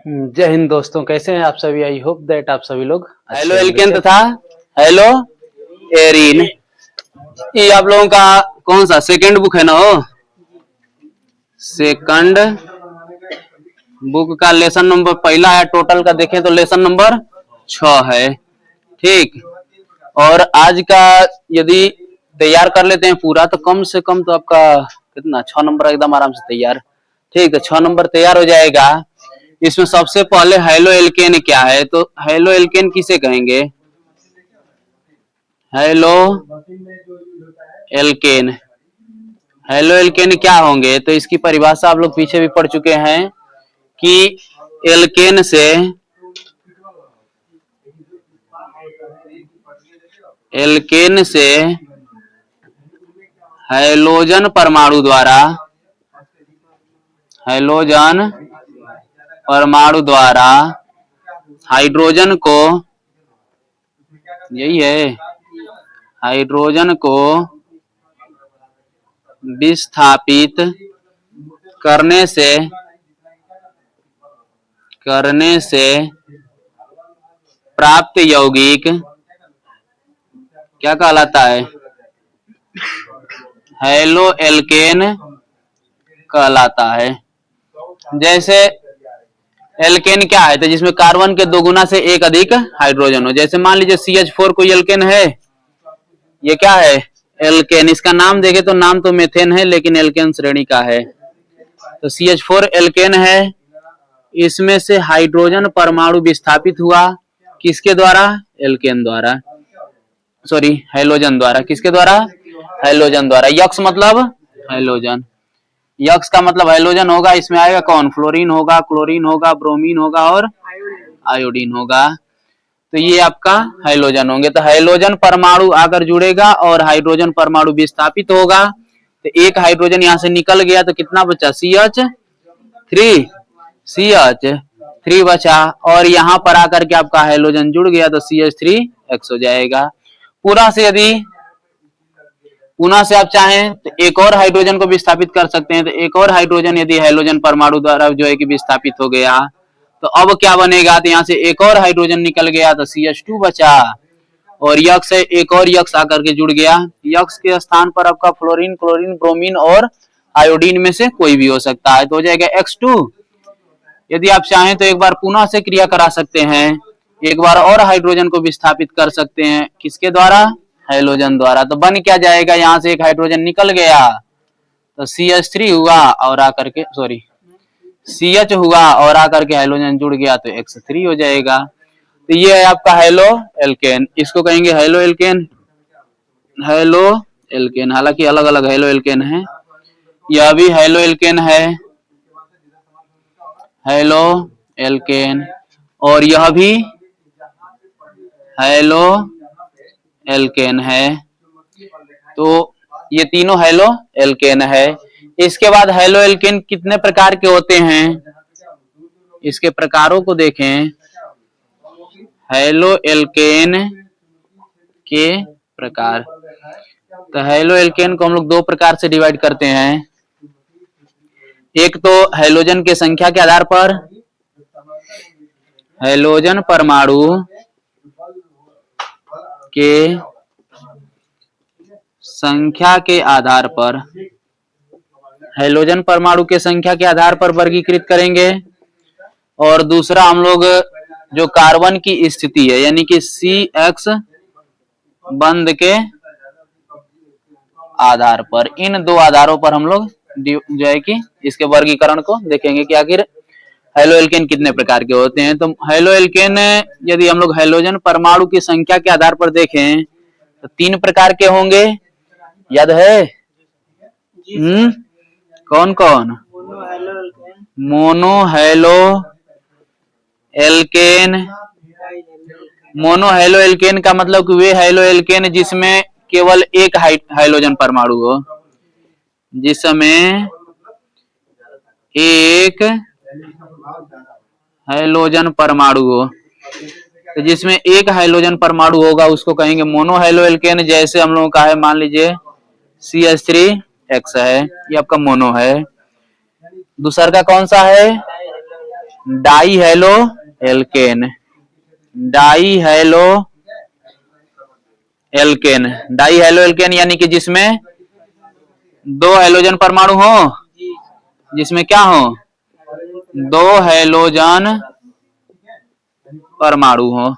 जय हिंद दोस्तों, कैसे हैं आप सभी। आई होप दैट आप सभी लोग हेलो एल्केन तथा हेलो एरीन। ये आप लोगों का कौन सा सेकंड बुक है ना? हो सेकंड बुक का लेसन नंबर पहला है। टोटल का देखें तो लेसन नंबर 6 है। ठीक। और आज का यदि तैयार कर लेते हैं पूरा तो कम से कम तो आपका कितना 6 नंबर एकदम आराम से तैयार। ठीक है, 6 नंबर तैयार हो जाएगा। इसमें सबसे पहले हेलो एल्केन क्या है, तो हेलो एल्केन किसे कहेंगे? Halo alkane. हेलो एल्केन क्या होंगे, तो इसकी परिभाषा आप लोग पीछे भी पढ़ चुके हैं कि एल्केन से हैलोजन परमाणु द्वारा हाइड्रोजन को, यही है, हाइड्रोजन को विस्थापित करने से प्राप्त यौगिक क्या कहलाता है? हेलो एल्केन कहलाता है। जैसे एल्केन क्या है, तो जिसमें कार्बन के 2 गुना से 1 अधिक हाइड्रोजन हो। जैसे मान लीजिए CH4 कोई एल्केन है, ये क्या है? एल्केन। इसका नाम देखे तो नाम तो मेथेन है लेकिन एल्केन श्रेणी का है। तो CH4 एल्केन है। इसमें से हाइड्रोजन परमाणु विस्थापित हुआ किसके द्वारा? एल्केन द्वारा, सॉरी हैलोजन द्वारा। किसके द्वारा? हैलोजन द्वारा। यक्स मतलब हैलोजन। यक्स का मतलब हैलोजन होगा। इसमें आएगा कौन? फ्लोरीन होगा, क्लोरीन होगा, ब्रोमीन होगा और आयोडीन होगा। तो ये आपका हैलोजन होंगे। तो हैलोजन परमाणु आकर जुड़ेगा और हाइड्रोजन परमाणु विस्थापित होगा। तो एक हाइड्रोजन यहाँ से निकल गया तो कितना बचा? CH3 बचा। और यहाँ पर आकर के आपका हैलोजन जुड़ गया तो CH3X हो जाएगा। पुनः से आप चाहें तो एक और हाइड्रोजन को विस्थापित कर सकते हैं। तो एक और हाइड्रोजन यदि हैलोजन परमाणु द्वारा जो है कि विस्थापित हो गया तो अब क्या बनेगा? तो यहाँ से एक और हाइड्रोजन निकल गया तो CH2 बचा। और यक्स से एक और यक्स आकर के जुड़ गया। यक्स के स्थान पर आपका फ्लोरीन, क्लोरीन, ब्रोमीन और आयोडीन में से कोई भी हो सकता है, तो हो जाएगा X2। यदि आप चाहें तो एक बार पुनः से क्रिया करा सकते हैं, एक बार और हाइड्रोजन को विस्थापित कर सकते हैं। किसके द्वारा? हैलोजन द्वारा। तो बन क्या जाएगा? यहाँ से एक हाइड्रोजन निकल गया तो CH3 हुआ और आकर के CH हुआ और आकर के हैलोजन जुड़ गया तो X3 हो जाएगा। तो ये है आपका हेलो एल्केन। इसको कहेंगे हेलो एल्केन। हेलो एल्केन, हालांकि अलग अलग हेलो एल्केन है। यह भी हेलो एल्केन है, हेलो एल्केन। और यह भी हेलो एल्केन है। तो ये तीनों हेलो एल्केन है। इसके बाद हेलो एल्केन कितने प्रकार के होते हैं, इसके प्रकारों को देखें। हेलो एल्केन के प्रकार, तो हेलो एल्केन को हम लोग 2 प्रकार से डिवाइड करते हैं। एक तो हैलोजन के संख्या के आधार पर, हैलोजन परमाणु के संख्या के आधार पर, हैलोजन परमाणु के संख्या के आधार पर वर्गीकृत करेंगे। और दूसरा हम लोग जो कार्बन की स्थिति है यानी कि CX बंध के आधार पर, इन 2 आधारों पर हम लोग जो है कि इसके वर्गीकरण को देखेंगे कि आखिर हेलो एल्केन कितने प्रकार के होते हैं। तो हेलो एल्केन यदि हम लोग हैलोजन परमाणु की संख्या के आधार पर देखें तो 3 प्रकार के होंगे। याद है? कौन कौन? Mono halo alkane. Mono halo alkane का मतलब कि वे हेलो एल्केन जिसमें केवल एक हाइड्रोजन परमाणु हो, जिसमें एक हाइड्रोजन परमाणु हो। तो जिसमें एक हाइड्रोजन परमाणु होगा उसको कहेंगे मोनो हेलो एल्केन। जैसे हम लोगों का है, मान लीजिए CH3X है, ये आपका मोनो है। दूसरा का कौन सा है? Die halo alkane, die halo alkane, die halo alkane यानी कि जिसमें दो हेलोजन परमाणु हो, जिसमें क्या हो, दो हेलोजन परमाणु हो।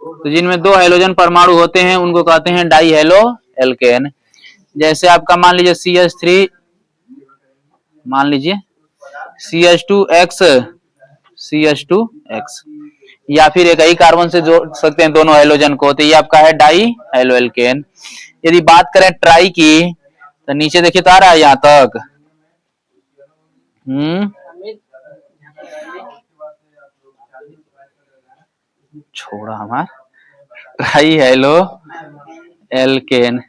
तो जिनमें दो हेलोजन परमाणु होते हैं उनको कहते हैं डाई हेलो एल्केन। जैसे आपका मान लीजिए CH3, मान लीजिए CH2X, CH2X, या फिर एक ही कार्बन से जोड़ सकते हैं दोनों हेलोजन को, तो ये आपका है डाई हेलो एल्केन। यदि बात करें ट्राई की, तो नीचे देखिए तो आ रहा है यहां तक, छोड़ा हमार, try halo alkane,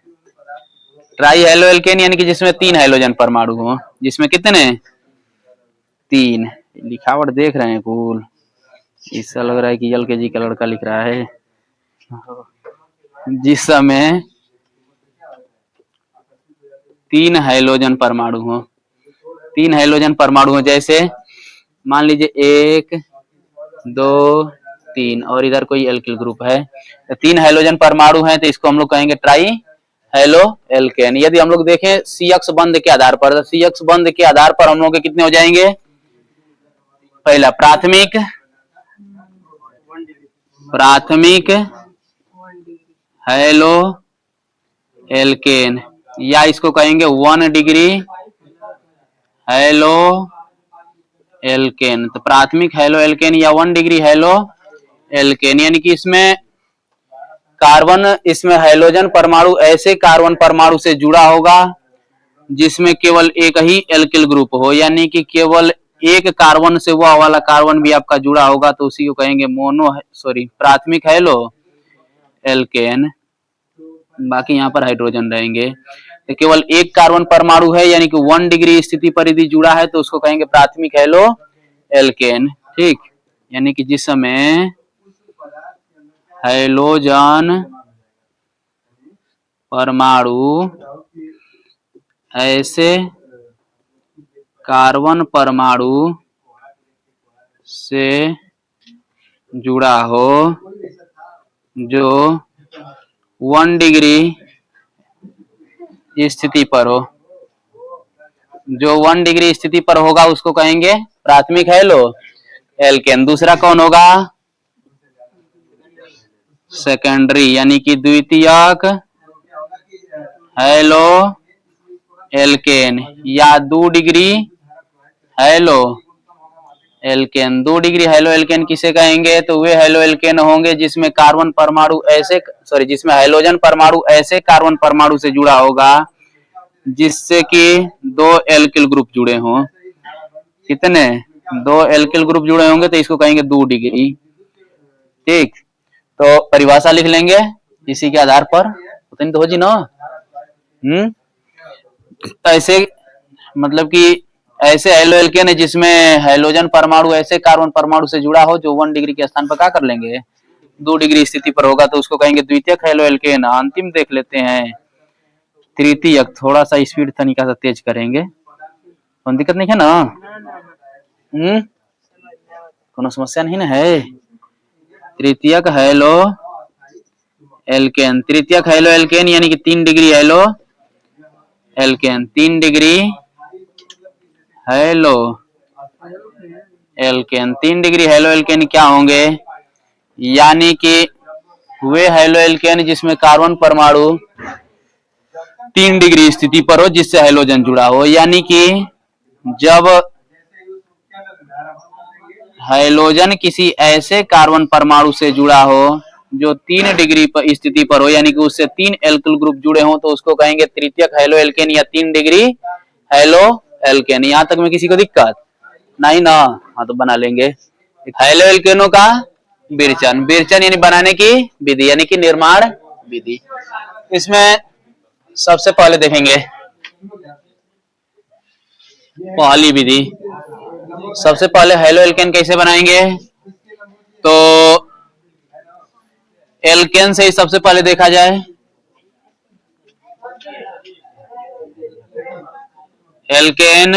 try halo alkane यानी कि जिसमें तीन हेलोजन परमाणु हो, जिसमें कितने, तीन। लिखावट देख रहे हैं कुल, इससे लग रहा है कि LKG का लड़का लिख रहा है। जिस समय तीन हाइड्रोजन परमाणु हो, तीन हाइड्रोजन परमाणु हो, जैसे मान लीजिए 1 2 3 और इधर कोई एल्किल ग्रुप है, तो तीन हाइड्रोजन परमाणु हैं, तो इसको हम लोग कहेंगे ट्राई हेलो एल्केन। यदि हम लोग देखें CX बंध के आधार पर, तो CX बंध के आधार पर हम लोग के कितने हो जाएंगे, पहला प्राथमिक, प्राथमिक हेलो एल्केन, या इसको कहेंगे 1 डिग्री हेलो एल्केन। तो प्राथमिक हेलो एल्केन या 1 डिग्री हेलो एल्केन, यानी कि इसमें कार्बन, इसमें हाइड्रोजन परमाणु ऐसे कार्बन परमाणु से जुड़ा होगा जिसमें केवल एक ही एल्किल ग्रुप हो, यानी कि केवल एक कार्बन से वह वाला कार्बन भी आपका जुड़ा होगा, तो उसी को कहेंगे प्राथमिक हेलो एल्केन। बाकी यहाँ पर हाइड्रोजन रहेंगे। तो केवल एक कार्बन परमाणु है, यानी कि 1 डिग्री स्थिति पर यदि जुड़ा है, तो उसको कहेंगे प्राथमिक हेलो एल्केन। ठीक, यानी कि जिस समय हाइड्रोजन परमाणु ऐसे कार्बन परमाणु से जुड़ा हो जो 1 डिग्री स्थिति पर हो, जो 1 डिग्री स्थिति पर होगा उसको कहेंगे प्राथमिक हेलो एल्केन। दूसरा कौन होगा, सेकेंडरी, यानी कि द्वितीयक हेलो एल्केन या 2 degree halo alkane. 2 degree halo alkane किसे कहेंगे, तो वे हेलो एल्केन होंगे जिसमें कार्बन परमाणु ऐसे, जिसमें हाइड्रोजन परमाणु ऐसे कार्बन परमाणु से जुड़ा होगा जिससे कि 2 एल्किल ग्रुप जुड़े हों। कितने, 2 एल्किल ग्रुप जुड़े होंगे, तो इसको कहेंगे 2 डिग्री। ठीक, तो परिभाषा लिख लेंगे इसी के आधार पर, उतनी तो हो जी ना। ऐसे मतलब कि ऐसे हेलो एल्केन है जिसमें हाइड्रोजन परमाणु ऐसे कार्बन परमाणु से जुड़ा हो जो 1 डिग्री के स्थान पर क्या कर लेंगे, 2 डिग्री स्थिति पर होगा, तो उसको कहेंगे द्वितीयक हेलो एल्केन। अंतिम देख लेते हैं तृतीयक, थोड़ा सा स्पीड तनिका सा तेज करेंगे, कोई दिक्कत नहीं है ना, कोनो समस्या नहीं ना है। तृतीयक हेलो एल्केन, तृतीयक हेलो एल्केन यानी कि 3 degree halo alkane, 3 degree halo alkane. 3 degree halo alkane क्या होंगे, यानी कि वे हेलो एल्केन जिसमें कार्बन परमाणु 3 डिग्री स्थिति पर हो जिससे हाइड्रोजन जुड़ा हो, यानी कि जब हाइड्रोजन किसी ऐसे कार्बन परमाणु से जुड़ा हो जो 3 डिग्री पर स्थिति पर हो, यानी कि उससे 3 एल्किल ग्रुप जुड़े हों, तो उसको कहेंगे तृतीयक हेलो एल्केन या 3 डिग्री हेलो एल्केन। यहां तक में किसी को दिक्कत नहीं ना, हाँ तो बना लेंगे। हेलो एल्केनों का विरचन, विरचन यानी बनाने की विधि, यानी कि निर्माण विधि। इसमें सबसे पहले देखेंगे पहली विधि, सबसे पहले हेलो एल्केन कैसे बनाएंगे, तो एल्केन से ही सबसे पहले देखा जाए, एल्केन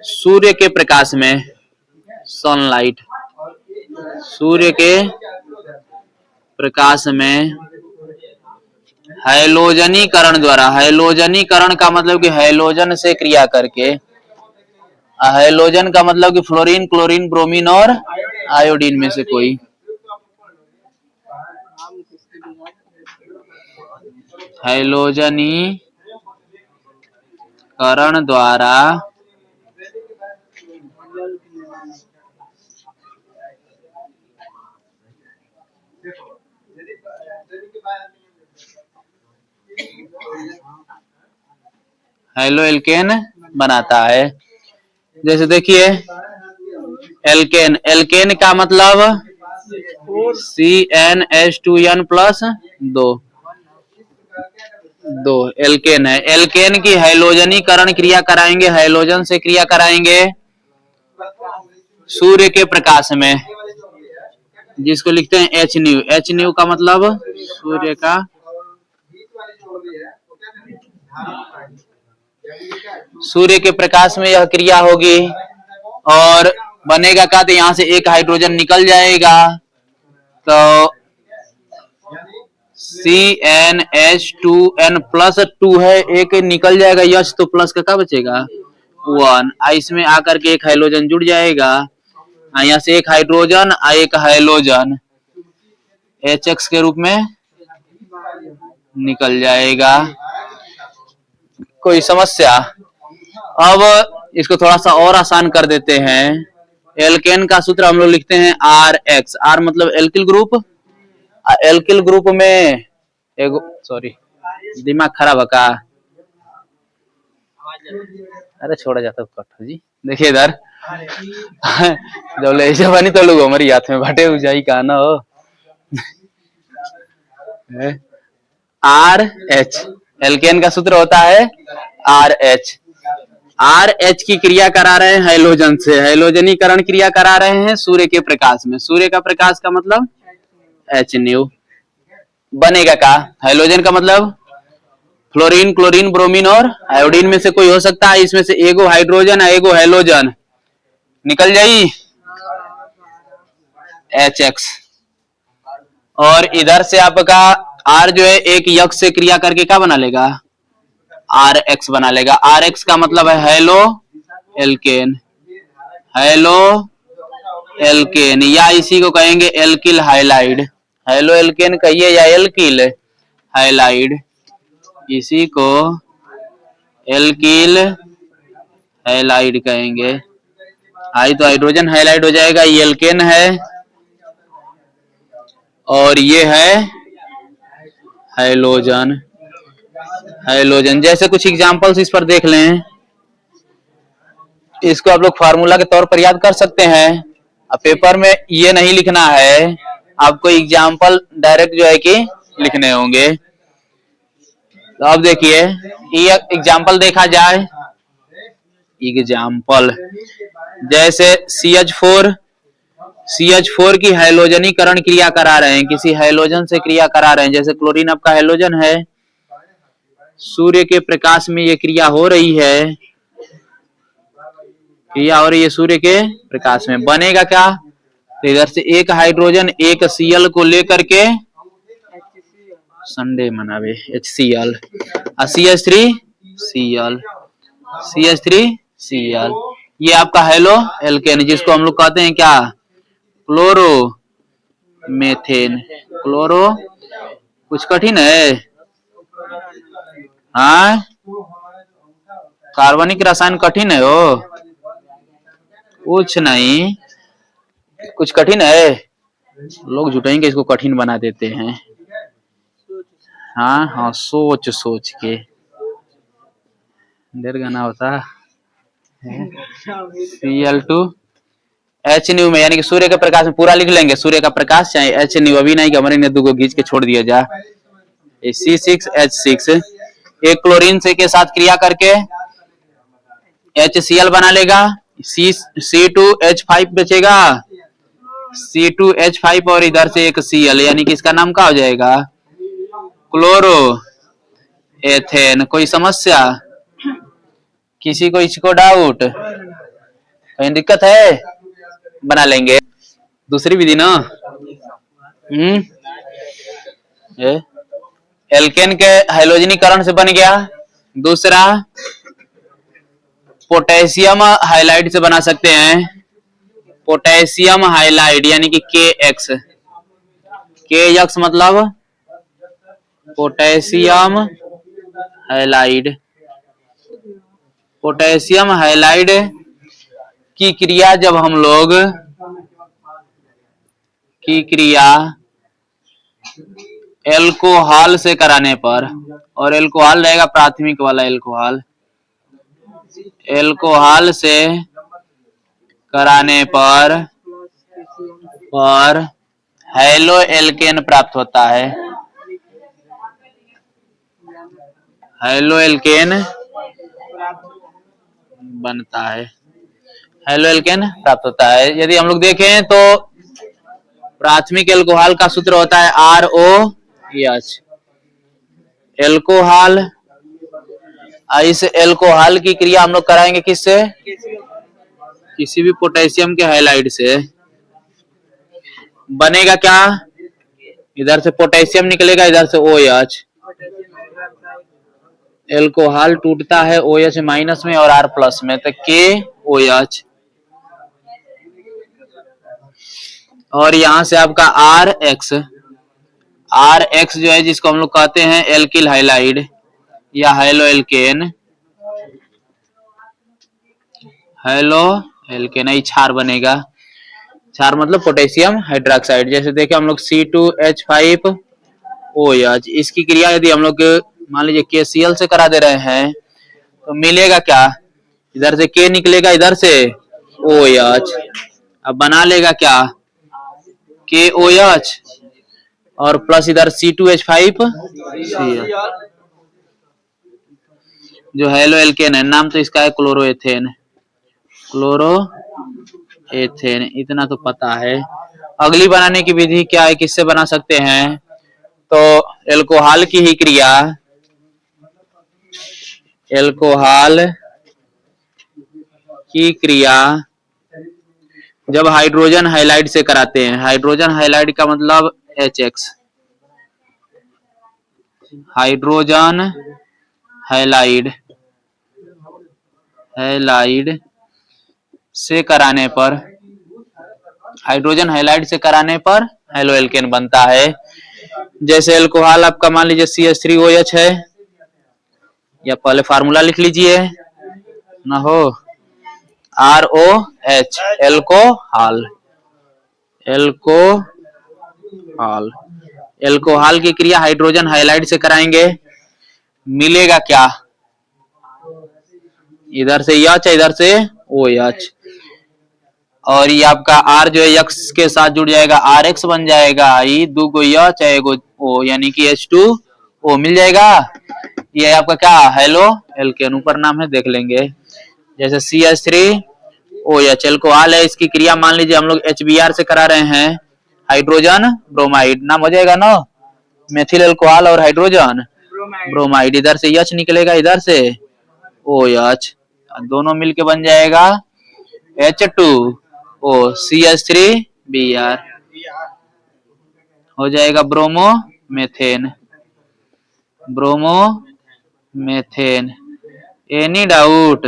सूर्य के प्रकाश में, सनलाइट, सूर्य के प्रकाश में हैलोजनीकरण द्वारा, हैलोजनीकरण का मतलब कि हैलोजन से क्रिया करके, हैलोजन का मतलब कि फ्लोरीन, क्लोरीन, ब्रोमीन और आयोडीन में से कोई, हैलोजनीकरण द्वारा हेलो एल्केन बनाता है। जैसे देखिए एल्केन, एल्केन का मतलब CnH2n प्लस दो एल्केन है। एल्केन की हैलोजनीकरण क्रिया कराएंगे, हैलोजन से क्रिया कराएंगे सूर्य के प्रकाश में, जिसको लिखते हैं एच न्यू। एच न्यू का मतलब सूर्य का, सूर्य के प्रकाश में यह क्रिया होगी और बनेगा क्या, तो यहां से एक हाइड्रोजन निकल जाएगा, तो CnH2n प्लस 2 है, एक निकल जाएगा यश, तो प्लस का क्या बचेगा 1, इसमें आकर के एक हाइड्रोजन जुड़ जाएगा, यहाँ से एक हाइड्रोजन एक हाइड्रोजन HX के रूप में निकल जाएगा। कोई समस्या? अब इसको थोड़ा सा और आसान कर देते हैं। एल्केन का सूत्र हम लोग लिखते हैं RX, R मतलब एल्किल ग्रुप, एल्किल ग्रुप में एगो, सॉरी दिमाग खराब है का, अरे छोड़ा जाता कट्ठा जी। देखिए इधर जब ले बनी तो लोग हमारी हाथ में बटे हो जाई का ना हो। RH, एल्केन का सूत्र होता है RH। RH की क्रिया करा रहे हैं हैलोजन से, हैलोजनीकरण क्रिया करा रहे हैं सूर्य के प्रकाश में, सूर्य का प्रकाश का मतलब H न्यू, बनेगा का हैलोजन का मतलब फ्लोरीन, क्लोरीन, ब्रोमीन और आयोडीन में से कोई हो सकता है, इसमें से एगो हाइड्रोजन है एगो हैलोजन, निकल जाई HX, और इधर से आपका R जो है एक यक्ष से क्रिया करके क्या बना लेगा RX बना लेगा। RX का मतलब है हेलो एल्केन, हेलो एल्केन, या इसी को कहेंगे एल्किल हाइलाइड, हेलो एल्केन कहिए या एल्किल हाइलाइड, इसी को एल्किल हाइलाइड कहेंगे। आई तो हाइड्रोजन हाइलाइड हो जाएगा, ये एल्केन है और ये है हाइलोजन। हाइलोजन जैसे कुछ एग्जांपल्स इस पर देख लें, इसको आप लोग फार्मूला के तौर पर याद कर सकते हैं। अब पेपर में ये नहीं लिखना है, आपको एग्जांपल डायरेक्ट जो है कि लिखने होंगे। तो अब देखिए ये एग्जांपल देखा जाए, एग्जांपल जैसे CH4 की हाइलोजनीकरण क्रिया करा रहे हैं, किसी हाइलोजन से क्रिया करा रहे हैं, जैसे क्लोरीन आपका हाइलोजन है, सूर्य के प्रकाश में ये क्रिया हो रही है, क्रिया हो रही है सूर्य के प्रकाश में, बनेगा क्या, तो इधर से एक हाइड्रोजन एक Cl को लेकर के संडे मनावे HCl, CH3Cl, ये आपका हेलो एल्केन, जिसको हम लोग कहते हैं क्या क्लोरो मेथेन। क्लोरो कुछ कठिन है, हाँ कार्बनिक रसायन कठिन है हो, कुछ नहीं, कुछ कठिन है, लोग जुटाएंगे इसको कठिन बना देते हैं। हाँ हाँ सोच सोच के देर गाना होता है। Cl2 H न्यू में, यानी कि सूर्य के प्रकाश में, पूरा लिख लेंगे सूर्य का प्रकाश चाहे H न्यू, अभी नहीं कि हमारे ने दो घींच के छोड़ दिया जा। C6H6 एक क्लोरीन से के साथ क्रिया करके HCl बना लेगा, C2H5 बचेगा, C2H5 और इधर से एक Cl, यानी कि इसका नाम क्या हो जाएगा क्लोरो एथेन। कोई समस्या, किसी को इसको डाउट? कहीं दिक्कत है? बना लेंगे। दूसरी विधि ना, ये एल्केन के हाइड्रोजनीकरण से बन गया। दूसरा पोटेशियम हाइलाइड से बना सकते हैं। पोटेशियम हाइलाइड यानी कि KX, KX मतलब पोटेशियम हाइलाइड। पोटेशियम हाइलाइड की क्रिया जब हम लोग की क्रिया एल्कोहल से कराने पर, और एल्कोहल रहेगा प्राथमिक वाला एल्कोहल, एल्कोहल से कराने पर हैलो एल्केन प्राप्त होता है। हैलो एल्केन बनता है, हैलो एल्केन प्राप्त होता है। यदि हम लोग देखें तो प्राथमिक एल्कोहल का सूत्र होता है ROH। एल्कोहल, इस एल्कोहल की क्रिया हम लोग कराएंगे किससे? किसी भी पोटेशियम के हाइलाइड से। बनेगा क्या? इधर से पोटेशियम निकलेगा, इधर से OH। एल्कोहल टूटता है OH माइनस में और R प्लस में, तो KOH। और यहां से आपका RX जो है, जिसको हम लोग कहते हैं एल्किल हाइलाइड या हैलो एल्केन, हैलो एल्केन, ही क्षार बनेगा। क्षार मतलब पोटेशियम हाइड्रोक्साइड। जैसे देखे हम लोग C2H5OH, इसकी क्रिया यदि हम लोग मान लीजिए KCl से करा दे रहे हैं तो मिलेगा क्या? इधर से K निकलेगा, इधर से OH। अब बना लेगा क्या? KOH और प्लस इधर C2H5Cl, जो हैलो एल्केन है। नाम तो इसका है क्लोरोएथेन, क्लोरोएथेन, इतना तो पता है। अगली बनाने की विधि क्या है, किससे बना सकते हैं? तो एल्कोहल की ही क्रिया, एल्कोहल की क्रिया जब हाइड्रोजन हाइलाइड से कराते हैं। हाइड्रोजन हाइलाइड का मतलब HX, हाइड्रोजन हाइलाइड से कराने पर, हाइड्रोजन हाइलाइड से कराने पर हैलो एल्केन बनता है। जैसे एल्कोहल आपका मान लीजिए CH3OH है, या पहले फार्मूला लिख लीजिए ना, हो ROH, एल्कोहल। एल्कोहल, एल्कोहल की क्रिया हाइड्रोजन हाइलाइड से कराएंगे, मिलेगा क्या? इधर से H, इधर से OH, और ये आपका R जो है X के साथ जुड़ जाएगा, RX बन जाएगा। ये दो गो H है, एगो O, यानी कि H2O मिल जाएगा। ये आपका क्या? हैलो एल्केन, ऊपर नाम है, देख लेंगे। जैसे CH3OH एल्कोहल है, इसकी क्रिया मान लीजिए हम लोग HBr से करा रहे हैं, हाइड्रोजन ब्रोमाइड नाम हो जाएगा ना, मेथिल एल्कोहल और हाइड्रोजन ब्रोमाइड। इधर से H निकलेगा, इधर से OH, दोनों मिलके बन जाएगा H2O, CH3Br, हो जाएगा bromo methane, bromo methane. Any doubt?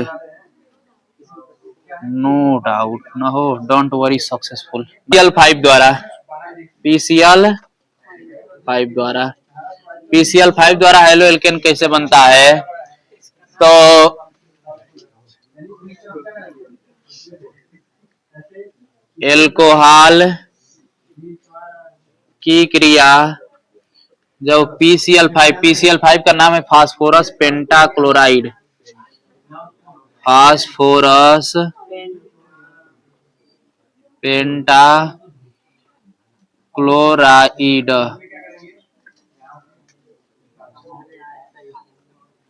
No doubt, ना हो, डोंट वरी, सक्सेसफुल। PCl5 द्वारा, PCl5 द्वारा हैलो एल्केन कैसे बनता है? तो एल्कोहल की क्रिया जब PCl5 का नाम है फास्फोरस पेंटाक्लोराइड, फास्फोरस पेंटाक्लोराइड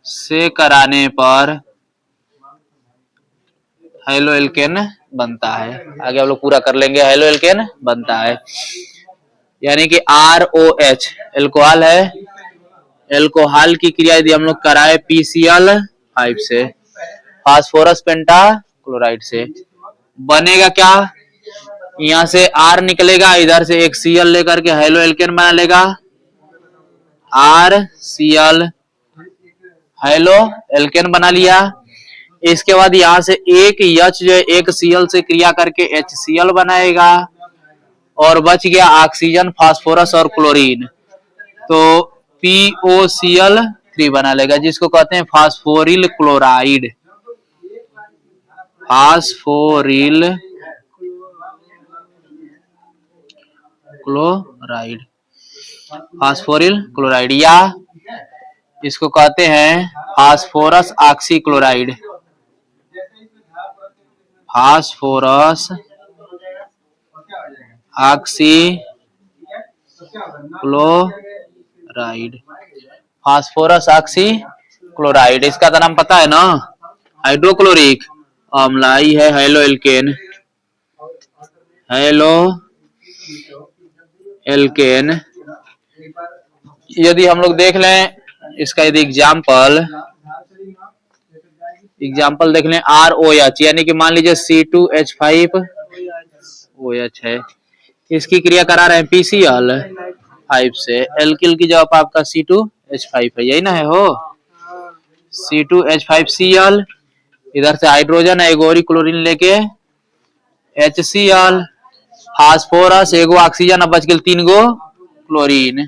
से कराने पर हैलो एल्केन बनता है। आगे हम लोग पूरा कर लेंगे। हैलो एल्केन बनता है, यानी कि ROH एल्कोहल है, एल्कोहल की क्रिया यदि हम लोग कराए PCl5 से, फास्फोरस पेंटाक्लोराइड से, बनेगा क्या, यहाँ से R निकलेगा, इधर से एक Cl लेकर के हेलो एल्केन बना लेगा, RCl हेलो एल्केन बना लिया। इसके बाद यहाँ से एक H जो है एक Cl से क्रिया करके HCl बनाएगा और बच गया ऑक्सीजन, फास्फोरस और क्लोरीन, तो POCl3 बना लेगा, जिसको कहते हैं फास्फोरिल क्लोराइड। फास्फोरिल क्लोराइड, फास्फोरिल क्लोराइड, या इसको कहते हैं phosphorus oxychloride, phosphorus oxychloride, phosphorus oxychloride. इसका तो नाम पता है ना, हाइड्रोक्लोरिक अम्ल। आई है हेलो एल्केन, हेलो एल्केन। यदि हम लोग देख लें इसका, यदि एग्जाम्पल देख लें ROH, यानी कि मान लीजिए C2H5OH है, इसकी क्रिया करा रहे हैं PCl5 से, एल्किल की जगह आपका C2H5 है, यही ना है हो, C2H5Cl, इधर से हाइड्रोजन है, एक और क्लोरीन लेके HCl, फास्फोरस, एगो ऑक्सीजन, अब बच गए 3 गो क्लोरीन,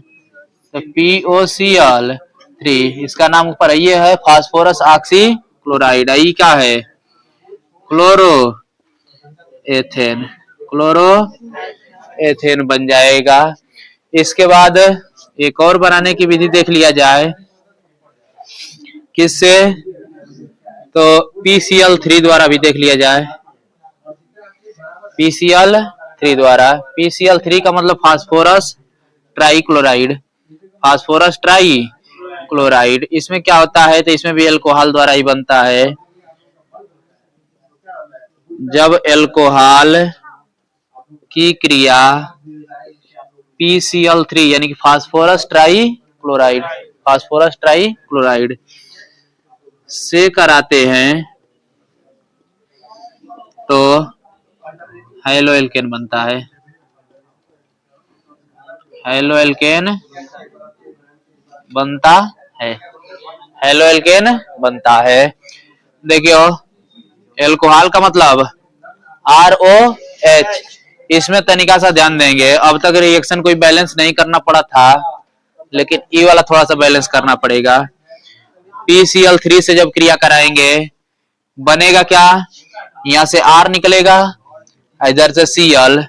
तो POCl3। इसका नाम ऊपर ये है फास्फोरस ऑक्सीक्लोराइड। आई क्या है, क्लोरो एथेन, क्लोरो एथेन बन जाएगा। इसके बाद एक और बनाने की विधि देख लिया जाए, किससे, तो PCl3 द्वारा भी देख लिया जाए, PCl3 द्वारा। PCl3 का मतलब फास्फोरस ट्राइक्लोराइड, फास्फोरस ट्राइक्लोराइड। इसमें क्या होता है, तो इसमें भी एल्कोहल द्वारा ही बनता है। जब एल्कोहल की क्रिया PCl3 यानी कि फास्फोरस ट्राइक्लोराइड, फास्फोरस ट्राइक्लोराइड से कराते हैं, तो हेलो एल्केन बनता है, हेलो एल्केन बनता है, हेलो एल्केन बनता है। देखियो एल्कोहल का मतलब ROH, इसमें तनिका सा ध्यान देंगे, अब तक रिएक्शन कोई बैलेंस नहीं करना पड़ा था, लेकिन ये वाला थोड़ा सा बैलेंस करना पड़ेगा। PCl3 से जब क्रिया कराएंगे बनेगा क्या, यहाँ से R निकलेगा, इधर से Cl,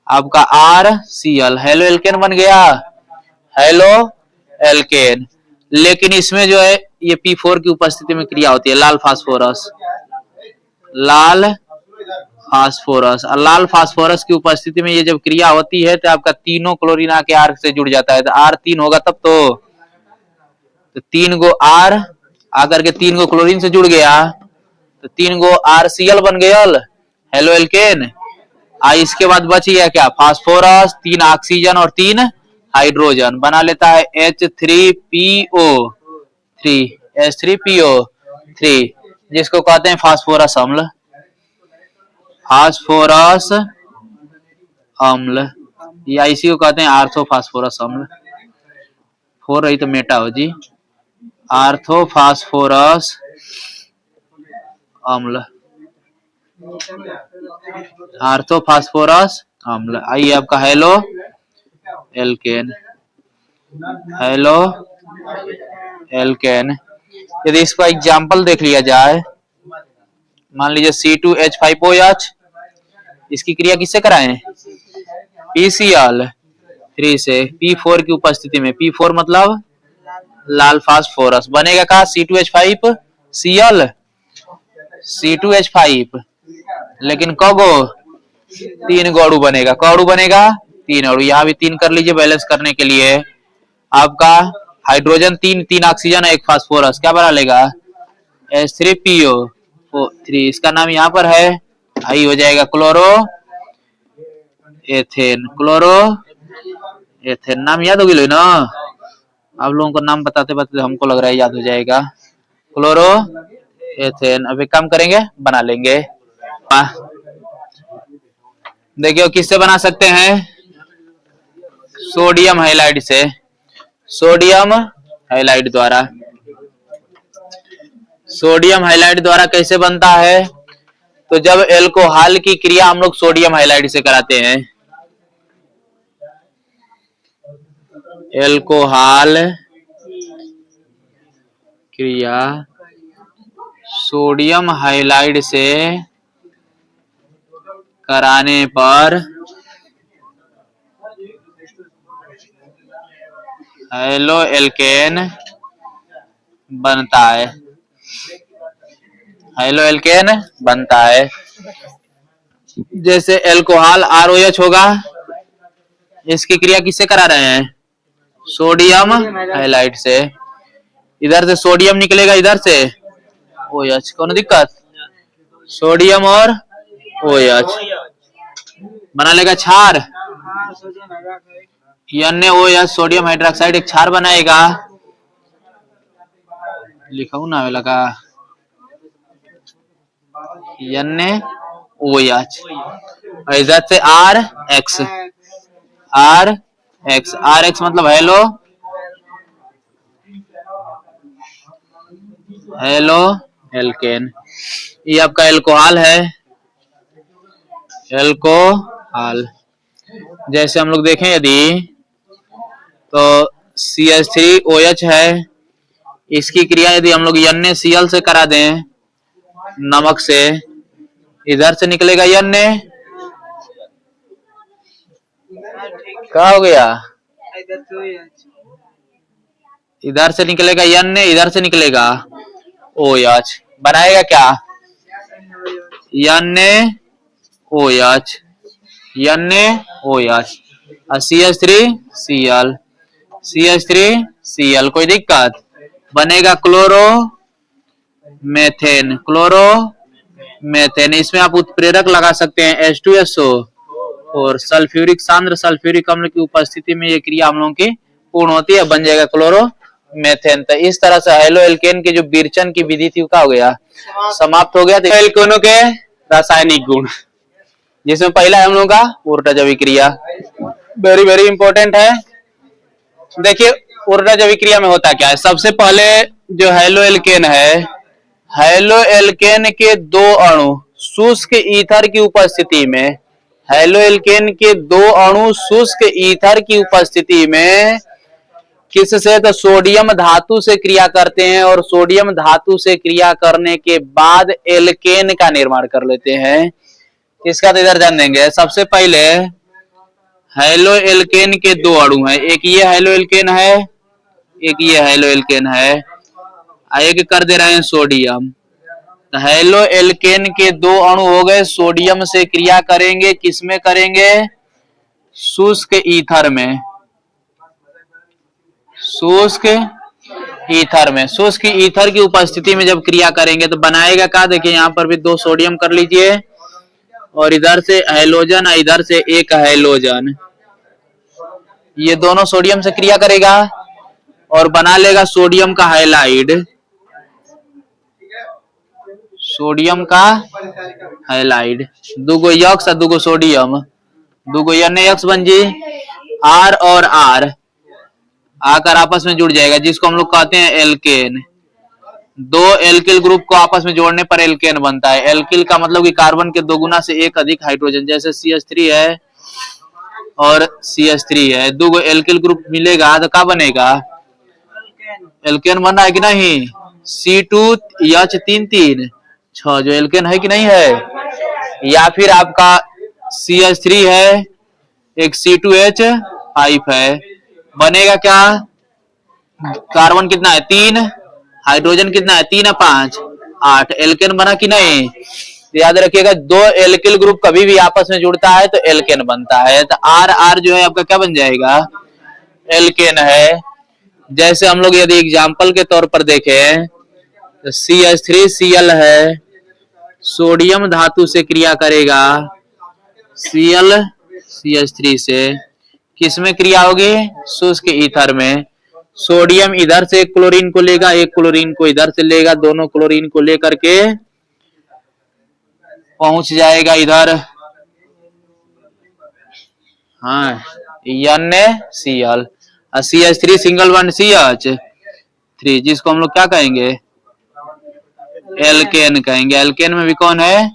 आपका RCl, हेलो एल्केन बन गया, हेलो एल्केन। लेकिन इसमें जो है ये P4 की उपस्थिति में क्रिया होती है, लाल फास्फोरस, लाल फास्फोरस, और लाल फास्फोरस की उपस्थिति में ये जब क्रिया होती है तो आपका तीनों क्लोरीन आके R से जुड़ जाता है, तो R3 होगा तब तो 3 गो R आकर के 3 गो क्लोरीन से जुड़ गया, तो 3 गो RCl बन गया, हेलो एल्केन। इसके बाद बच गया क्या, फास्फोरस, 3 ऑक्सीजन और 3 हाइड्रोजन, बना लेता है H3PO3, जिसको कहते हैं फास्फोरस अम्ल, फास्फोरस अम्ल, या इसी को कहते हैं आर्थोफास्फोरस अम्ल। 4 रही तो मेटा हो जी, आर्थोफास्फोरस अम्ल, आर्थोफास्फोरस अम्ल। आइए आपका हेलो एल्केन, हेलो एल्केन। यदि इसका एग्जाम्पल देख लिया जाए, मान लीजिए C2H5OH, इसकी क्रिया किससे कराएं, PCl3 से, P4 की उपस्थिति में, P4 मतलब लाल फास्फोरस, बनेगा का C2H5Cl, C2H5, लेकिन कगो 3 गो अणु बनेगा, कड़ू बनेगा 3 अणु, यहाँ भी 3 कर लीजिए बैलेंस करने के लिए। आपका हाइड्रोजन 3 ऑक्सीजन और 1 फास्फोरस, क्या बना लेगा, H3PO3, इसका नाम यहाँ पर है, आई हो जाएगा क्लोरो एथेन, क्लोरो एथेन। नाम याद हो गया ना, आप लोगों को नाम बताते बताते हमको लग रहा है याद हो जाएगा, क्लोरो एथेन। अब एक काम करेंगे, बना लेंगे, देखिए किससे बना सकते हैं, सोडियम हाइलाइड से, सोडियम हाइलाइड द्वारा। सोडियम हाइलाइड द्वारा कैसे बनता है, तो जब एल्कोहल की क्रिया हम लोग सोडियम हाइलाइड से कराते हैं, एल्कोहल क्रिया सोडियम हाइलाइड से कराने पर हेलो एल्केन बनता है, हेलो एल्केन बनता है। जैसे एल्कोहल ROH होगा, इसकी क्रिया किससे करा रहे हैं, सोडियम हाइलाइड से। इधर से सोडियम निकलेगा, इधर से OH, कौन दिक्कत, सोडियम और OH बना लेगा क्षार, NaOH सोडियम हाइड्रोक्साइड एक क्षार बनाएगा, लिखा हूं ना लगा, NaOH। इधर से RX, RX मतलब हेलो एल्केन। ये आपका एल्कोहल है, एल्कोहल। जैसे हम लोग देखें यदि तो CH3OH है, इसकी क्रिया यदि हम लोग NaCl से करा दें नमक से, इधर से निकलेगा Na, क्या हो गया, इधर से निकलेगा Na, इधर से निकलेगा OH, बनाएगा क्या, NaOH, NaOH, CH3Cl, CH3Cl, कोई दिक्कत, बनेगा क्लोरो मेथेन, क्लोरोमेथेन। इसमें आप उत्प्रेरक लगा सकते हैं H2SO, और सल्फ्यूरिक, सांद्र सल्फ्यूरिक अम्ल की उपस्थिति में ये क्रिया हम लोगों की पूर्ण होती है, बन जाएगा क्लोरोमेथेन। तो इस तरह से हेलो एल्केन की जो विरचन की विधि थी क्या हो गया, समाप्त हो गया। तो एल्केनों के रासायनिक गुण, जिसमें पहला है हम लोगों का ऊर्टजवी क्रिया, वेरी वेरी इंपॉर्टेंट है। देखिए ऊर्टजवी क्रिया में होता क्या है, सबसे पहले जो हेलो एल्केन है, हेलो एल्केन के दो अणु शुष्क ईथर की उपस्थिति में, हेलो एल्केन के दो अणु शुष्क ईथर की उपस्थिति में किससे, तो सोडियम धातु से क्रिया करते हैं, और सोडियम धातु से क्रिया करने के बाद एल्केन का निर्माण कर लेते हैं। किसका, तो इधर ध्यान देंगे। सबसे पहले हेलो एल्केन के दो अणु हैं, एक ये हेलो एल्केन है, एक ये हेलो एल्केन है, एक कर दे रहे हैं सोडियम। तो हेलो एल्केन के दो अणु हो गए, सोडियम से क्रिया करेंगे, किसमें करेंगे, शुष्क ईथर में, शुष्क ईथर में, शुष्क ईथर की उपस्थिति में जब क्रिया करेंगे तो बनाएगा क्या, देखिए यहाँ पर भी दो सोडियम कर लीजिए, और इधर से हैलोजन, इधर से एक हैलोजन, ये दोनों सोडियम से क्रिया करेगा और बना लेगा सोडियम का हाइलाइड, सोडियम का हाइलाइड, दूगो यक्स दूगो सोडियम, दूगो NaX बन जी, R और R आकर आपस में जुड़ जाएगा, जिसको हम लोग कहते हैं एल्केन। दो एल्किल ग्रुप को आपस में जोड़ने पर एल्केन बनता है। एल्किल का मतलब कि कार्बन के दो गुना से एक अधिक हाइड्रोजन, जैसे CH3 है और CH3 है, दो एल्किल ग्रुप मिलेगा तो क्या बनेगा, एल्केन बना है कि नहीं, C2H3 6 जो एल्केन है कि नहीं है, या फिर आपका CH3 है, एक C2H5 है, बनेगा क्या, कार्बन कितना है 3, हाइड्रोजन कितना है 3 और 5 8, एल्केन बना कि नहीं। तो याद रखिएगा दो एल्किल ग्रुप कभी भी आपस में जुड़ता है तो एल्केन बनता है। तो R जो है आपका क्या बन जाएगा, एल्केन है। जैसे हम लोग यदि एग्जाम्पल के तौर पर देखें तो CH3Cl है, सोडियम धातु से क्रिया करेगा, Cl CH3 से, किसमें क्रिया होगी, शुष्क ईथर में। सोडियम इधर से एक क्लोरीन को लेगा, एक क्लोरीन को इधर से लेगा, दोनों क्लोरीन को लेकर के पहुंच जाएगा इधर हाँ NaCl, CH3 single bond CH3, जिसको हम लोग क्या कहेंगे, एल्केन कहेंगे। एल्केन में भी कौन है,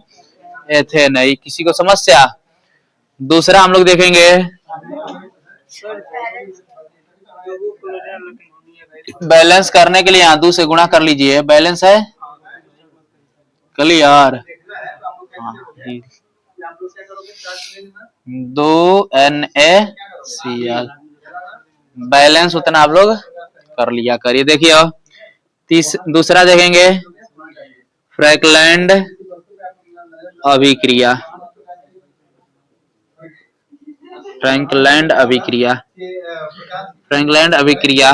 एथेन है। किसी को समस्या? दूसरा हम लोग देखेंगे, बैलेंस करने के लिए यहाँ 2 से गुणा कर लीजिए, बैलेंस है क्लियर। 2NaCl बैलेंस उतना आप लोग कर लिया करिए। देखिए दूसरा देखेंगे, फ्रैकलैंड अभिक्रिया। फ्रैंकलैंड अभिक्रिया, फ्रैंकलैंड अभिक्रिया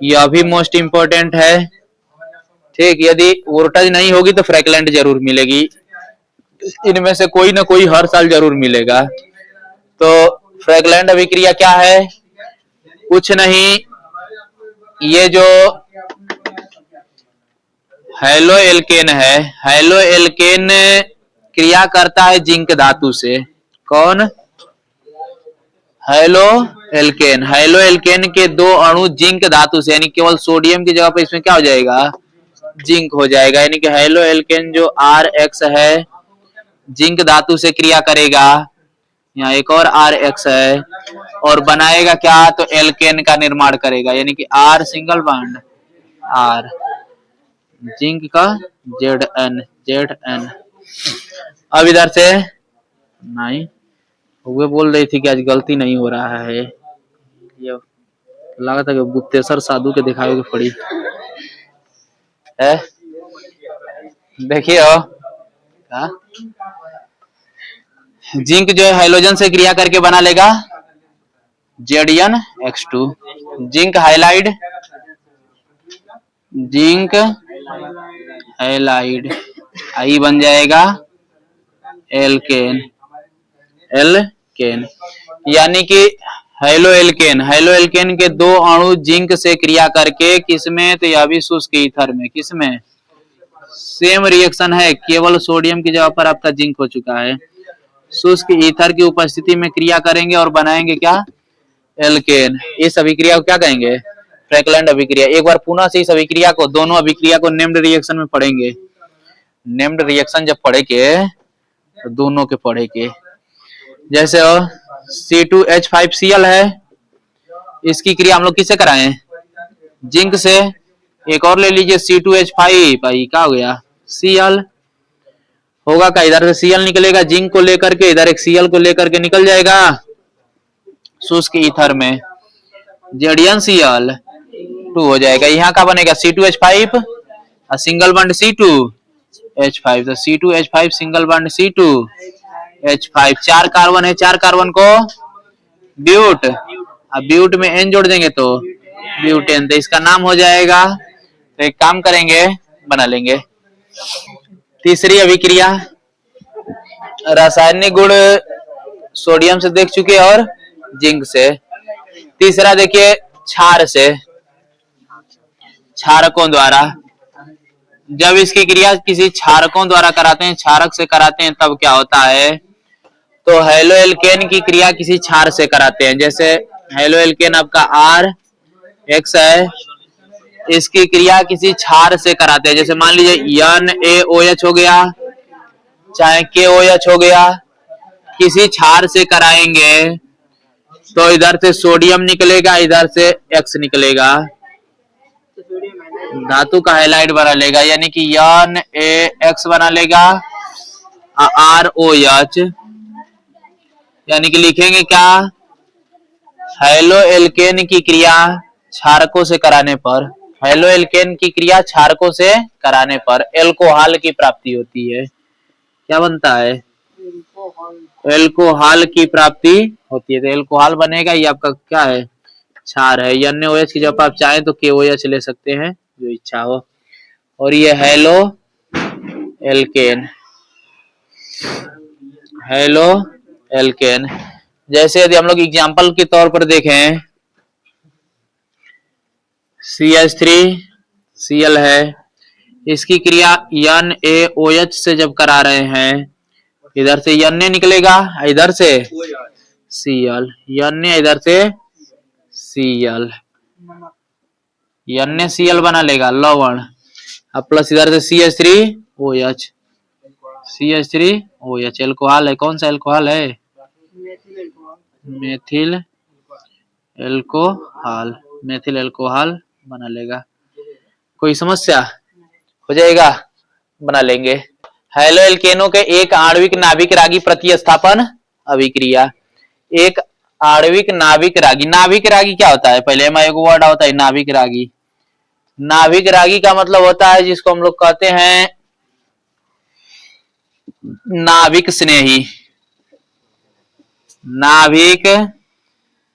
यह भी मोस्ट इंपोर्टेंट है। ठीक, यदि वोल्टेज नहीं होगी तो फ्रैकलैंड जरूर मिलेगी, इनमें से कोई ना कोई हर साल जरूर मिलेगा। तो फ्रैकलैंड अभिक्रिया क्या है, कुछ नहीं, ये जो हैलो एल्केन है, हैलो एल्केन क्रिया करता है जिंक धातु से। कौन, हैलो एल्केन। हैलो एल्केन के 2 अणु जिंक धातु से, यानी केवल सोडियम की जगह पर इसमें क्या हो जाएगा, जिंक हो जाएगा। यानी कि हैलो एल्केन जो RX है जिंक धातु से क्रिया करेगा, यहाँ एक और RX है, और बनाएगा क्या, तो एल्केन का निर्माण करेगा। यानी कि R single bond R, zinc का ZN। अब इधर से नहीं, वो बोल रही थी कि आज गलती नहीं हो रहा है, ये लगा था कि गुप्तेश्वर साधु के दिखावे की पड़ी है। देखिए जिंक जो है हाइड्रोजन से क्रिया करके बना लेगा ZnX2, zinc halide, zinc halide, I बन जाएगा एल्केन, एल्केन। यानी कि हैलो एल्केन, हैलो एल्केन के 2 अणु जिंक से क्रिया करके किसमें, तो यह भी शुष्क ईथर में, किसमें, सेम रिएक्शन है, केवल सोडियम की जगह पर आपका जिंक हो चुका है। शुष्क ईथर की उपस्थिति में क्रिया करेंगे और बनाएंगे क्या, एल्केन। इस अभिक्रिया को क्या कहेंगे, फ्रैकलैंड अभिक्रिया। एक बार पुनः से इस अभिक्रिया को, दोनों अभिक्रिया को नेम्ड रिएक्शन में पढ़ेंगे। नेम्ड रिएक्शन जब पढ़ेंगे तो दोनों के पढ़ेंगे। जैसे C2H5Cl है, इसकी क्रिया हम लोग किससे कराएं, जिंक से। एक और ले लीजिए C2H5, भाई क्या हो गया, Cl होगा क्या, इधर से Cl निकलेगा, जिंक को लेकर के इधर एक Cl को लेकर के निकल जाएगा शुष्क ईथर में, ZnCl2 हो जाएगा। यहाँ का बनेगा C2H5 सिंगल बॉन्ड C2H5, तो C2H5 single bond C2H5, 4 carbon है, 4 कार्बन को ब्यूट, अब ब्यूट में N जोड़ देंगे तो ब्यूटेन, तो इसका नाम हो जाएगा। तो एक काम करेंगे, बना लेंगे। तीसरी अभिक्रिया, रासायनिक गुण सोडियम से देख चुके और जिंक से। तीसरा देखिए क्षार से, क्षारकों द्वारा। जब इसकी क्रिया किसी क्षारकों द्वारा कराते हैं, क्षारक से कराते हैं, तब क्या होता है, तो हैलो एल्केन की क्रिया किसी क्षार से कराते हैं। जैसे हैलो एल्केन आपका RX है, इसकी क्रिया किसी क्षार से कराते हैं। जैसे मान लीजिए NaOH हो गया, चाहे KOH हो गया, किसी क्षार से कराएंगे तो इधर से सोडियम निकलेगा, इधर से X निकलेगा, धातु का हैलाइड बना लेगा, यानी कि NaX बना लेगा ROH। यानी कि लिखेंगे क्या, हैलो एल्केन की क्रिया क्षारकों से कराने पर, हैलो एल्केन की क्रिया क्षारकों से कराने पर एल्कोहल की प्राप्ति होती है। क्या बनता है, एल्कोहल की प्राप्ति होती है। तो एल्कोहल बनेगा, ये आपका क्या है, क्षार है। NaOH की जब आप चाहें तो KOH ले सकते हैं, जो इच्छा हो। और ये हैलो एल्केन, हैलो एल्केन। जैसे यदि हम लोग एग्जाम्पल के तौर पर देखें, CH3Cl है, इसकी क्रिया NaOH से जब करा रहे हैं, इधर से Na निकलेगा, इधर से Cl, N इधर से Cl, N Cl बना लेगा लवण, अब प्लस इधर से CH3OH, CH3OH एल्कोहल है। कौन सा एल्कोहल है? मेथिल एल्कोहल, मेथिल एल्कोहल बना लेगा। कोई समस्या? हो जाएगा, बना लेंगे। हैलो एल्केनो के एक आणविक नाभिक रागी प्रतिस्थापन अभिक्रिया। एक आणविक नाभिक रागी, नाभिक रागी क्या होता है? पहले में एक वर्ड होता है नाभिक रागी। नाभिक रागी का मतलब होता है जिसको हम लोग कहते हैं नाभिक स्नेही। नाभिक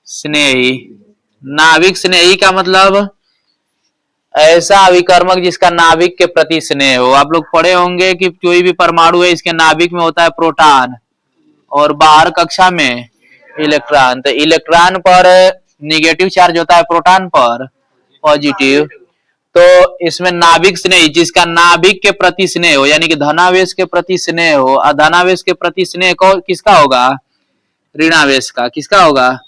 स्नेही, नाभिक स्नेही का मतलब ऐसा अभिकर्मक जिसका नाभिक के प्रति स्नेह हो। आप लोग पढ़े होंगे कि कोई भी परमाणु है इसके नाभिक में होता है प्रोटॉन और बाहर कक्षा में इलेक्ट्रॉन। तो इलेक्ट्रॉन पर निगेटिव चार्ज होता है, प्रोटॉन पर पॉजिटिव। तो इसमें नाभिक स्नेही जिसका नाभिक के प्रति स्नेह हो, यानी कि धनावेश के प्रति स्नेह हो। धनावेश के प्रति स्नेह को किसका होगा? ऋणावेश का। किसका होगा?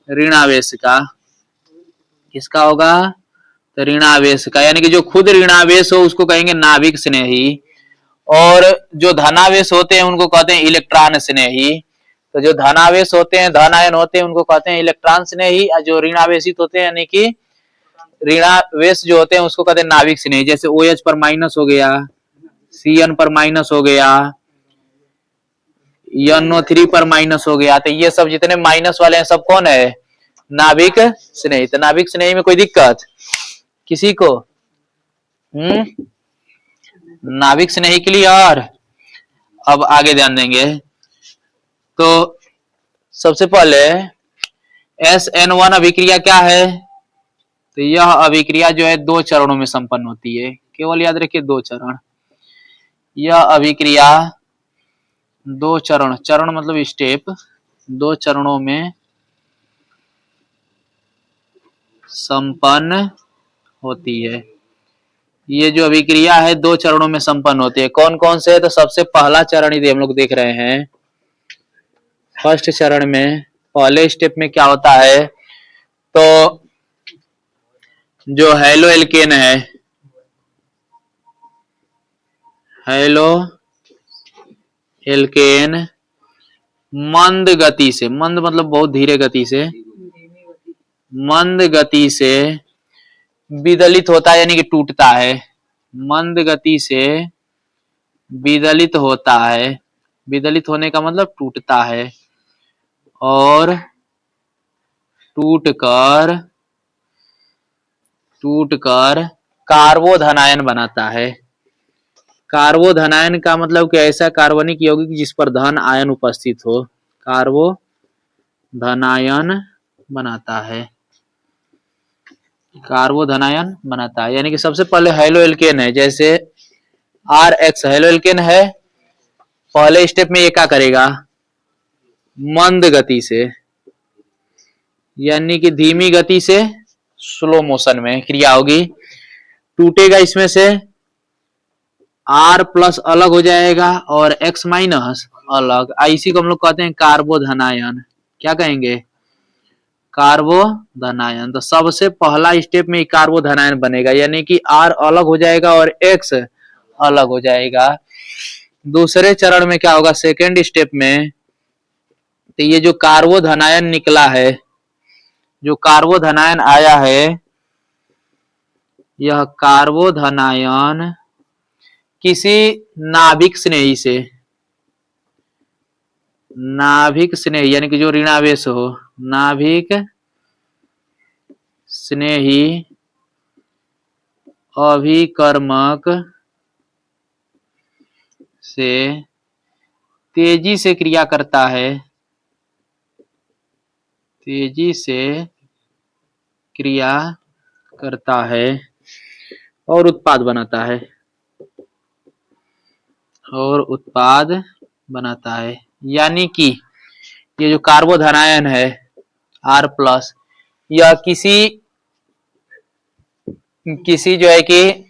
ऋणावेश का। किसका होगा? तो ऋणावेश का, यानी कि जो खुद ऋणावेश हो उसको कहेंगे नाभिक स्नेही, और जो धनावेश होते हैं उनको कहते हैं इलेक्ट्रॉन स्नेही। तो जो धनावेश होते हैं, धन आयन होते हैं, उनको कहते हैं इलेक्ट्रॉन स्नेही, और जो ऋणावेशित होते हैं यानी कि ऋणावेश जो होते हैं उसको कहते हैं नाभिक स्नेही। जैसे OH पर माइनस हो गया, Cn पर माइनस हो गया, NO3 पर माइनस हो गया। तो ये सब जितने माइनस वाले हैं सब कौन है? नाभिक स्नेही। तो नाभिक स्नेही में कोई दिक्कत किसी को? नाभिक स्नेही क्लियर? अब आगे ध्यान देंगे। तो सबसे पहले SN1 अभिक्रिया क्या है? तो यह अभिक्रिया जो है 2 चरणों में संपन्न होती है। केवल याद रखिए 2 चरण। यह अभिक्रिया 2 चरण, चरण मतलब स्टेप, 2 चरणों में संपन्न होती है। ये जो अभिक्रिया है 2 चरणों में संपन्न होती है। कौन कौन से है? तो सबसे पहला चरण यदि हम लोग देख रहे हैं, फर्स्ट चरण में पहले स्टेप में क्या होता है? तो जो हैलो एल्केन है, हैलो एल्केन मंद गति से, मंद मतलब बहुत धीरे गति से, मंद गति से विदलित होता है, यानी कि टूटता है। मंद गति से विदलित होता है। विदलित होने का मतलब टूटता है, और टूटकर कार्बोधनायन बनाता है। कार्बोधनायन का मतलब कि ऐसा कार्बनिक यौगिक जिस पर धन आयन उपस्थित हो, कार्बोधनायन बनाता है। कार्बोधनायन बनाता है, यानी कि सबसे पहले हैलो एल्केन है, जैसे RH हैलो एल्केन है। पहले स्टेप में ये क्या करेगा? मंद गति से, यानी कि धीमी गति से, स्लो मोशन में क्रिया होगी। टूटेगा इसमें से, R+ अलग हो जाएगा और X- अलग। इसी को हम लोग कहते हैं कार्बोधनायन। क्या कहेंगे? कार्बोधनायन। तो सबसे पहला स्टेप में कार्बोधनायन बनेगा, यानी कि R अलग हो जाएगा और X अलग हो जाएगा। दूसरे चरण में क्या होगा? सेकेंड स्टेप में, तो ये जो कार्बोधनायन निकला है, जो कार्बोधनायन आया है, यह कार्बोधनायन किसी नाभिक स्नेही से, नाभिक स्नेही यानी कि जो ऋणावेश हो, नाभिक स्नेही अभिकर्मक से तेजी से क्रिया करता है, तेजी से क्रिया करता है और उत्पाद बनाता है, और उत्पाद बनाता है। यानी कि ये जो कार्बोधनायन है R+, यह किसी जो है कि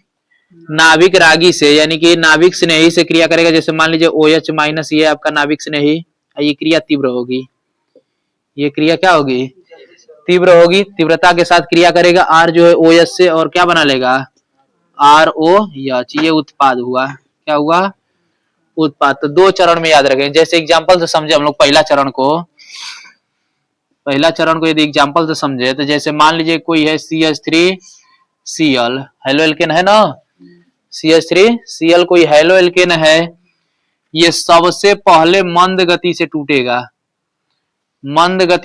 नाभिक रागी से, यानी कि नाभिक स्नेही से क्रिया करेगा। जैसे मान लीजिए OH- ये आपका नाभिक स्नेही, ये क्रिया तीव्र होगी। ये क्रिया क्या होगी, तीव्र होगी, तीव्रता के साथ क्रिया करेगा, आर जो है OH से, और क्या बना लेगा, ROH, ये उत्पाद हुआ, क्या हुआ, उत्पाद। तो दो चरण में याद रखें, जैसे एग्जांपल से समझे हम लोग पहला चरण को यदि एग्जांपल से समझे तो जैसे मान लीजिए कोई है CH3Cl, हेलो एल्केन है ना, CH3Cl कोई हेलो एल्केन है, ये सबसे पहले मंद गति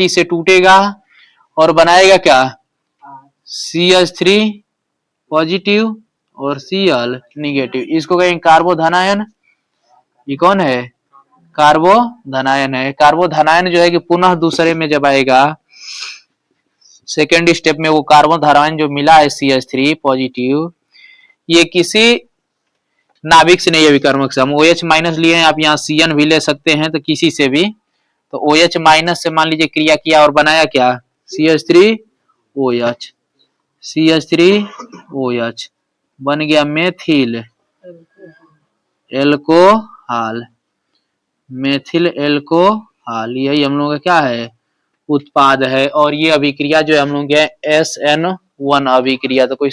से टूटेगा और बनाएगा क्या, CH3 पॉजिटिव और Cl निगेटिव, इसको कहेंगे कार्बोधनायन। ये कौन है, कार्बोधनायन है। कार्बोधनायन जो है कि पुनः दूसरे में जब आएगा, सेकेंड स्टेप में, वो कार्बोधनायन जो मिला है CH3 पॉजिटिव, ये किसी नाभिक से नहीं है विकर्मक से, हम OH माइनस लिए हैं, आप यहाँ CN भी ले सकते हैं, तो किसी से भी, तो OH माइनस से मान लीजिए क्रिया किया और बनाया क्या, CH3OH बन गया मेथिल एल्कोहल, यही हम लोग का क्या है, उत्पाद है। और ये अभिक्रिया जो है हम लोग के SN1 अभिक्रिया, तो कोई